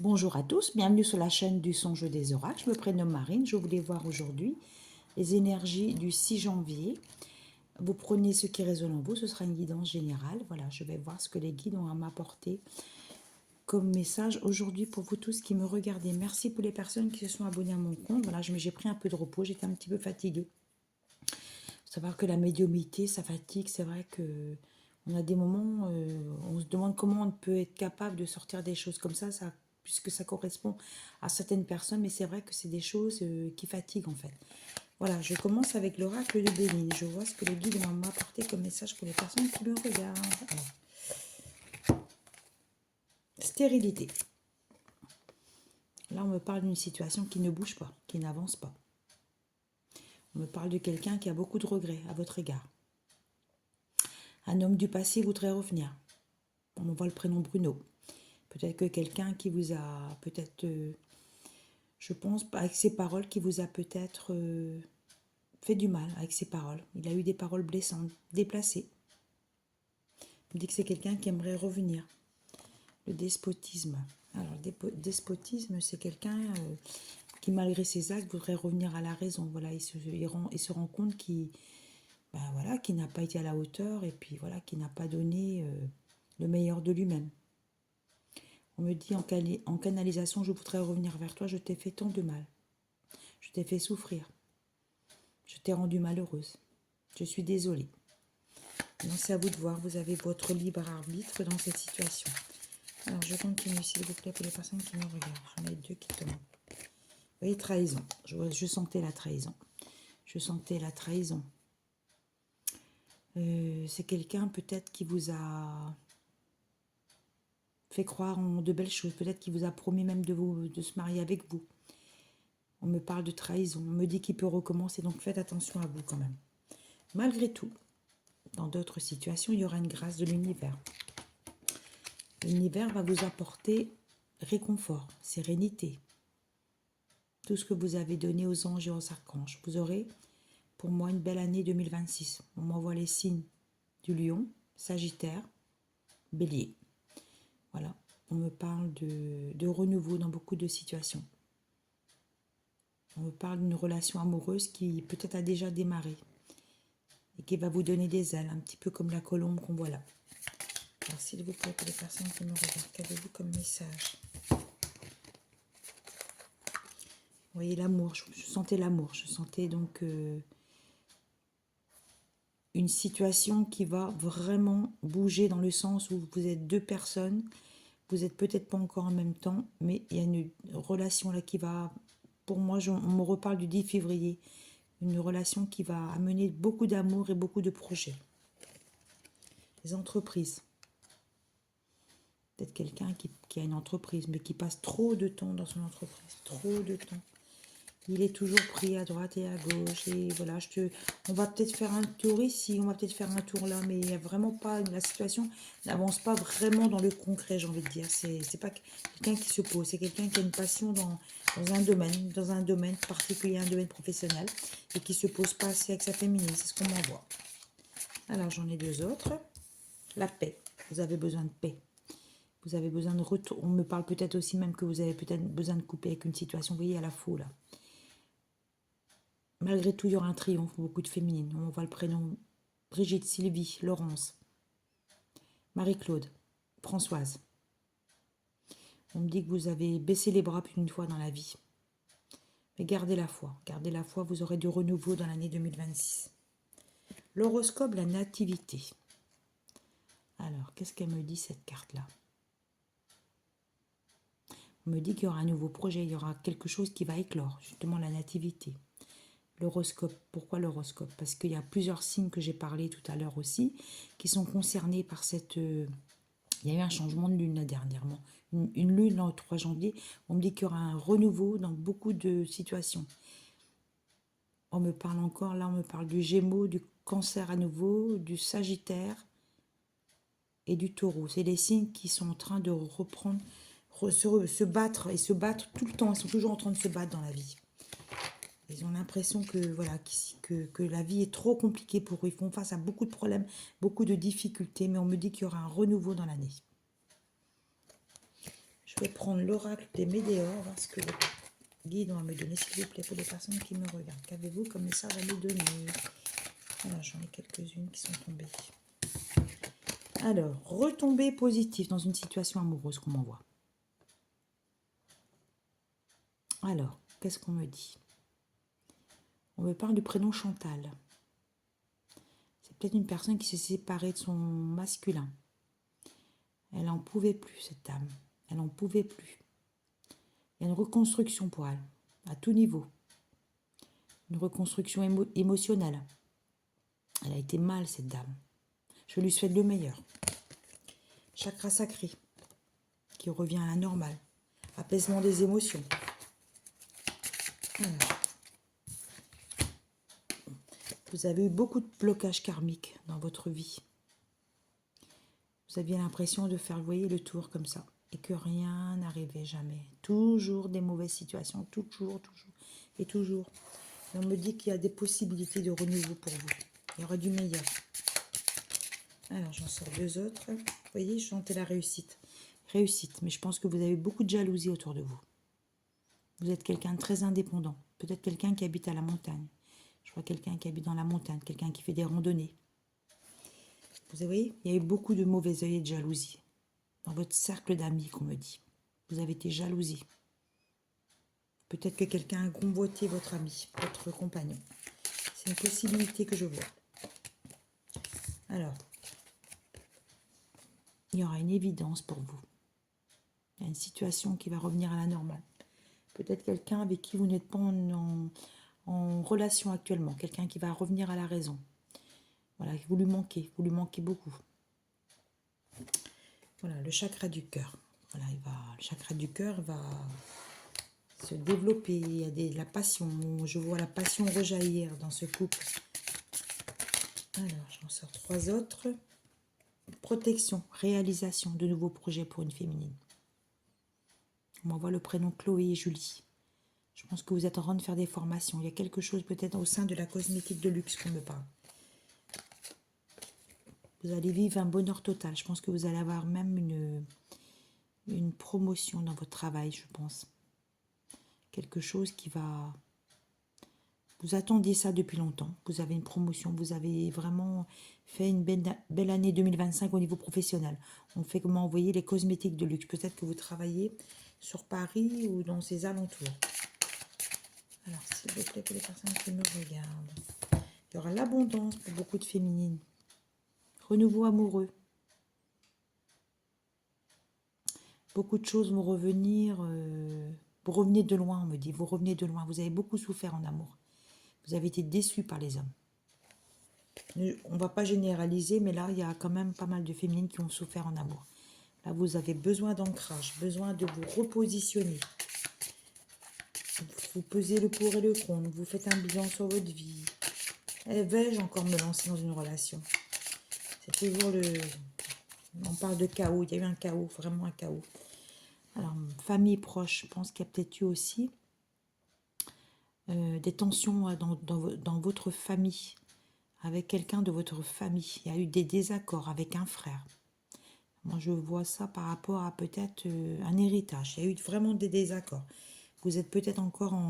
Bonjour à tous, bienvenue sur la chaîne du Songe des Oracles. Je me prénomme Marine, je voulais voir aujourd'hui les énergies du 6 janvier. Vous prenez ce qui résonne en vous, ce sera une guidance générale. Voilà, je vais voir ce que les guides ont à m'apporter comme message aujourd'hui pour vous tous qui me regardez. Merci pour les personnes qui se sont abonnées à mon compte. Voilà, j'ai pris un peu de repos, j'étais un petit peu fatiguée. Faut savoir que la médiumnité, ça fatigue, c'est vrai que on a des moments, on se demande comment on peut être capable de sortir des choses comme ça, puisque ça correspond à certaines personnes, mais c'est vrai que c'est des choses qui fatiguent en fait. Voilà, je commence avec l'oracle de Béline. Je vois ce que le guide va m'apporter comme message pour les personnes qui me regardent. Alors, stérilité. Là, on me parle d'une situation qui ne bouge pas, qui n'avance pas. On me parle de quelqu'un qui a beaucoup de regrets à votre égard. Un homme du passé voudrait revenir. On me voit le prénom Bruno. Peut-être que quelqu'un qui vous a peut-être, je pense, avec ses paroles, qui vous a peut-être fait du mal avec ses paroles. Il a eu des paroles blessantes, déplacées. Il me dit que c'est quelqu'un qui aimerait revenir. Le despotisme. Alors, le despotisme, c'est quelqu'un qui, malgré ses actes, voudrait revenir à la raison. Voilà, il se rend compte qu'il voilà, n'a pas été à la hauteur et puis voilà, qu'il n'a pas donné le meilleur de lui-même. On me dit en canalisation, je voudrais revenir vers toi, je t'ai fait tant de mal. Je t'ai fait souffrir. Je t'ai rendue malheureuse. Je suis désolée. Maintenant, c'est à vous de voir. Vous avez votre libre arbitre dans cette situation. Alors, je continue, s'il vous plaît, pour les personnes qui me regardent. J'en ai deux qui tombent. Vous voyez, trahison. Je sentais la trahison. Je sentais la trahison. C'est quelqu'un peut-être qui vous a fait croire en de belles choses. Peut-être qui vous a promis même de se marier avec vous. On me parle de trahison. On me dit qu'il peut recommencer. Donc, faites attention à vous quand même. Malgré tout, dans d'autres situations, il y aura une grâce de l'univers. L'univers va vous apporter réconfort, sérénité. Tout ce que vous avez donné aux anges et aux archanges. Vous aurez, pour moi, une belle année 2026. On m'envoie les signes du lion, sagittaire, bélier. Voilà, on me parle de renouveau dans beaucoup de situations. On me parle d'une relation amoureuse qui peut-être a déjà démarré et qui va vous donner des ailes, un petit peu comme la colombe qu'on voit là. Alors, s'il vous plaît, pour les personnes qui me regardent, qu'avez-vous comme message? Vous voyez l'amour, je sentais l'amour, je sentais donc une situation qui va vraiment bouger dans le sens où vous êtes deux personnes, vous êtes peut-être pas encore en même temps, mais il y a une relation là qui va, pour moi, on me reparle du 10 février, une relation qui va amener beaucoup d'amour et beaucoup de projets. Les entreprises. Peut-être quelqu'un qui a une entreprise, mais qui passe trop de temps dans son entreprise, trop de temps. Il est toujours pris à droite et à gauche. Et voilà, on va peut-être faire un tour ici, on va peut-être faire un tour là, mais il n'y a vraiment pas, la situation n'avance pas vraiment dans le concret, j'ai envie de dire. C'est pas quelqu'un qui se pose, c'est quelqu'un qui a une passion dans un domaine particulier, un domaine professionnel, et qui se pose pas assez avec sa féminine, c'est ce qu'on m'envoie. Alors j'en ai deux autres. La paix. Vous avez besoin de paix. Vous avez besoin de retour. On me parle peut-être aussi même que vous avez peut-être besoin de couper avec une situation. Vous voyez, à la faux là. Malgré tout, il y aura un triomphe, beaucoup de féminines. On voit le prénom Brigitte, Sylvie, Laurence, Marie-Claude, Françoise. On me dit que vous avez baissé les bras plus d'une fois dans la vie. Mais gardez la foi. Gardez la foi, vous aurez du renouveau dans l'année 2026. L'horoscope, la nativité. Alors, qu'est-ce qu'elle me dit cette carte-là? On me dit qu'il y aura un nouveau projet, il y aura quelque chose qui va éclore, justement la nativité. L'horoscope, pourquoi l'horoscope? Parce qu'il y a plusieurs signes que j'ai parlé tout à l'heure aussi, qui sont concernés par cette... il y a eu un changement de lune là, dernièrement. Une lune le 3 janvier, on me dit qu'il y aura un renouveau dans beaucoup de situations. On me parle encore, là on me parle du Gémeaux, du Cancer à nouveau, du Sagittaire et du Taureau. C'est des signes qui sont en train de reprendre, se battre et se battre tout le temps. Ils sont toujours en train de se battre dans la vie. Ils ont l'impression que, voilà, que la vie est trop compliquée pour eux. Ils font face à beaucoup de problèmes, beaucoup de difficultés, mais on me dit qu'il y aura un renouveau dans l'année. Je Je vais prendre l'oracle des Médéors, voir ce que le guide va me donner, s'il vous plaît, pour les personnes qui me regardent. Qu'avez-vous comme message à me donner? Voilà, j'en ai quelques-unes qui sont tombées. Alors, retombée positive dans une situation amoureuse qu'on m'envoie. Alors, qu'est-ce qu'on me dit? On me parle du prénom Chantal. C'est peut-être une personne qui s'est séparée de son masculin. Elle n'en pouvait plus, cette dame. Elle n'en pouvait plus. Il y a une reconstruction pour elle, à tout niveau. Une reconstruction émotionnelle. Elle a été mal, cette dame. Je lui souhaite le meilleur. Chakra sacré, qui revient à la normale. Apaisement des émotions. Alors, vous avez eu beaucoup de blocages karmiques dans votre vie. Vous aviez l'impression de faire, vous voyez, le tour comme ça. Et que rien n'arrivait jamais. Toujours des mauvaises situations. Toujours. Et toujours. Et on me dit qu'il y a des possibilités de renouveau pour vous. Il y aura du meilleur. Alors, j'en sors deux autres. Vous voyez, je chantais la réussite. Réussite. Mais je pense que vous avez beaucoup de jalousie autour de vous. Vous êtes quelqu'un de très indépendant. Peut-être quelqu'un qui habite à la montagne. Je vois quelqu'un qui habite dans la montagne. Quelqu'un qui fait des randonnées. Vous voyez, il y a eu beaucoup de mauvais œil et de jalousie. Dans votre cercle d'amis, qu'on me dit. Vous avez été jalousie. Peut-être que quelqu'un a convoité votre ami, votre compagnon. C'est une possibilité que je vois. Alors, il y aura une évidence pour vous. Il y a une situation qui va revenir à la normale. Peut-être quelqu'un avec qui vous n'êtes pas en relation actuellement. Quelqu'un qui va revenir à la raison. Voilà, vous lui manquez beaucoup. Voilà, le chakra du cœur. Voilà, le chakra du cœur va se développer. Il y a la passion. Je vois la passion rejaillir dans ce couple. Alors, j'en sors trois autres. Protection, réalisation de nouveaux projets pour une féminine. On m'envoie le prénom Chloé et Julie. Je pense que vous êtes en train de faire des formations. Il y a quelque chose peut-être au sein de la cosmétique de luxe qu'on me parle. Vous allez vivre un bonheur total. Je pense que vous allez avoir même une promotion dans votre travail, je pense. Quelque chose qui va... Vous attendiez ça depuis longtemps. Vous avez une promotion. Vous avez vraiment fait une belle année 2025 au niveau professionnel. On fait comment envoyer les cosmétiques de luxe. Peut-être que vous travaillez sur Paris ou dans ses alentours. Alors, s'il vous plaît, pour les personnes qui me regardent. Il y aura l'abondance pour beaucoup de féminines. Renouveau amoureux. Beaucoup de choses vont revenir. Vous revenez de loin, on me dit. Vous revenez de loin. Vous avez beaucoup souffert en amour. Vous avez été déçus par les hommes. On ne va pas généraliser, mais là, il y a quand même pas mal de féminines qui ont souffert en amour. Là, vous avez besoin d'ancrage, besoin de vous repositionner. Vous pesez le pour et le contre, vous faites un bilan sur votre vie. Vais-je encore me lancer dans une relation? C'est toujours le... On parle de chaos, il y a eu un chaos, vraiment un chaos. Alors, famille proche, je pense qu'il y a peut-être eu aussi des tensions dans votre famille, avec quelqu'un de votre famille. Il y a eu des désaccords avec un frère. Moi, je vois ça par rapport à peut-être un héritage. Il y a eu vraiment des désaccords. Vous êtes peut-être encore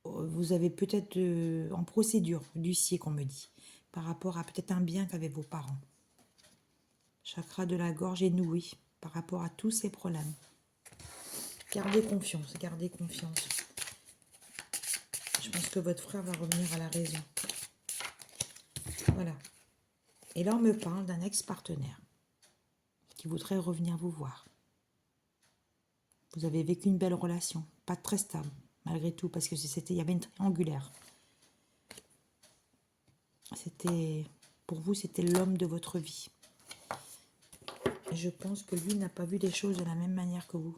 vous avez peut-être en procédure d'huissier, qu'on me dit, par rapport à peut-être un bien qu'avaient vos parents. Chakra de la gorge est noué par rapport à tous ces problèmes. Gardez confiance, gardez confiance. Je pense que votre frère va revenir à la raison. Voilà. Et là, on me parle d'un ex-partenaire qui voudrait revenir vous voir. Vous avez vécu une belle relation, pas très stable, malgré tout, parce que il y avait une triangulaire. Pour vous, c'était l'homme de votre vie. Et je pense que lui n'a pas vu les choses de la même manière que vous.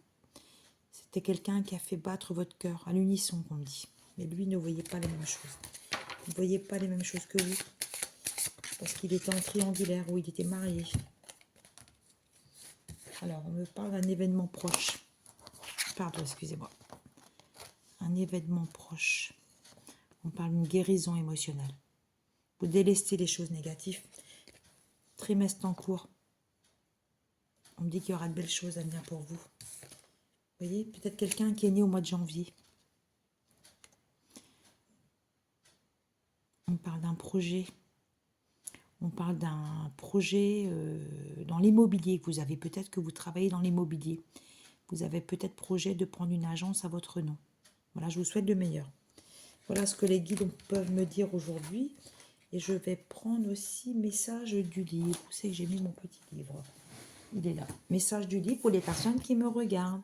C'était quelqu'un qui a fait battre votre cœur, à l'unisson, qu'on me dit. Mais lui ne voyait pas les mêmes choses. Il ne voyait pas les mêmes choses que vous. Parce qu'il était en triangulaire, où il était marié. Alors, on me parle d'un événement proche. Pardon, excusez-moi. Un événement proche. On parle d'une guérison émotionnelle. Vous délestez les choses négatives. Trimestre en cours. On me dit qu'il y aura de belles choses à venir pour vous. Vous voyez, peut-être quelqu'un qui est né au mois de janvier. On parle d'un projet. On parle d'un projet dans l'immobilier que vous avez. Peut-être que vous travaillez dans l'immobilier. Vous avez peut-être projet de prendre une agence à votre nom. Voilà, je vous souhaite le meilleur. Voilà ce que les guides peuvent me dire aujourd'hui. Et je vais prendre aussi message du livre. Où c'est que j'ai mis mon petit livre? Il est là. Message du livre pour les personnes qui me regardent.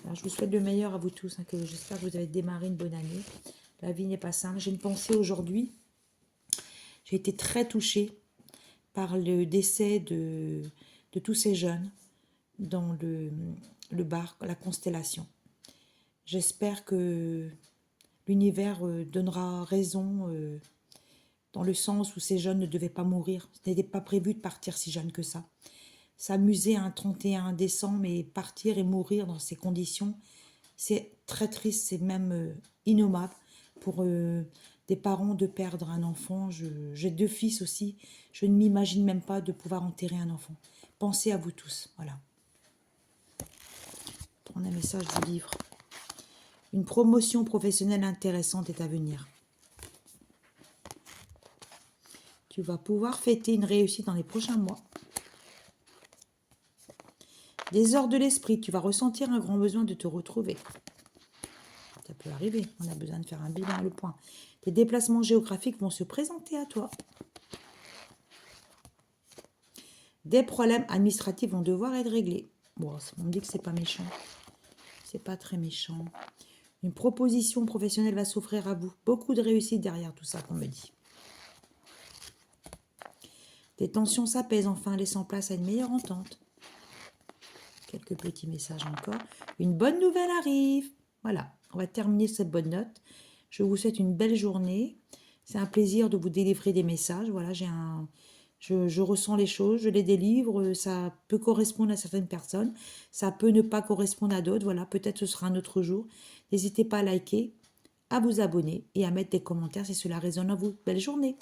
Alors, je vous souhaite le meilleur à vous tous. Hein, que j'espère que vous avez démarré une bonne année. La vie n'est pas simple. J'ai une pensée aujourd'hui. J'ai été très touchée par le décès de tous ces jeunes dans le bar, la constellation. J'espère que l'univers donnera raison dans le sens où ces jeunes ne devaient pas mourir. Ce n'était pas prévu de partir si jeune que ça. S'amuser un 31 décembre et partir et mourir dans ces conditions, c'est très triste, c'est même innommable pour des parents de perdre un enfant. J'ai 2 fils aussi. Je ne m'imagine même pas de pouvoir enterrer un enfant. Pensez à vous tous. Voilà. Prendre un message du livre. Une promotion professionnelle intéressante est à venir. Tu vas pouvoir fêter une réussite dans les prochains mois. Désordre de l'esprit, tu vas ressentir un grand besoin de te retrouver. Ça peut arriver, on a besoin de faire un bilan, le point. Tes déplacements géographiques vont se présenter à toi. Des problèmes administratifs vont devoir être réglés. Bon, on me dit que c'est pas méchant. C'est pas très méchant. Une proposition professionnelle va s'offrir à vous. Beaucoup de réussite derrière tout ça qu'on me dit. Des tensions s'apaisent enfin, laissant place à une meilleure entente. Quelques petits messages encore. Une bonne nouvelle arrive. Voilà, on va terminer cette bonne note. Je vous souhaite une belle journée. C'est un plaisir de vous délivrer des messages. Voilà, je ressens les choses, je les délivre. Ça peut correspondre à certaines personnes. Ça peut ne pas correspondre à d'autres. Voilà, peut-être ce sera un autre jour. N'hésitez pas à liker, à vous abonner et à mettre des commentaires si cela résonne en vous. Belle journée.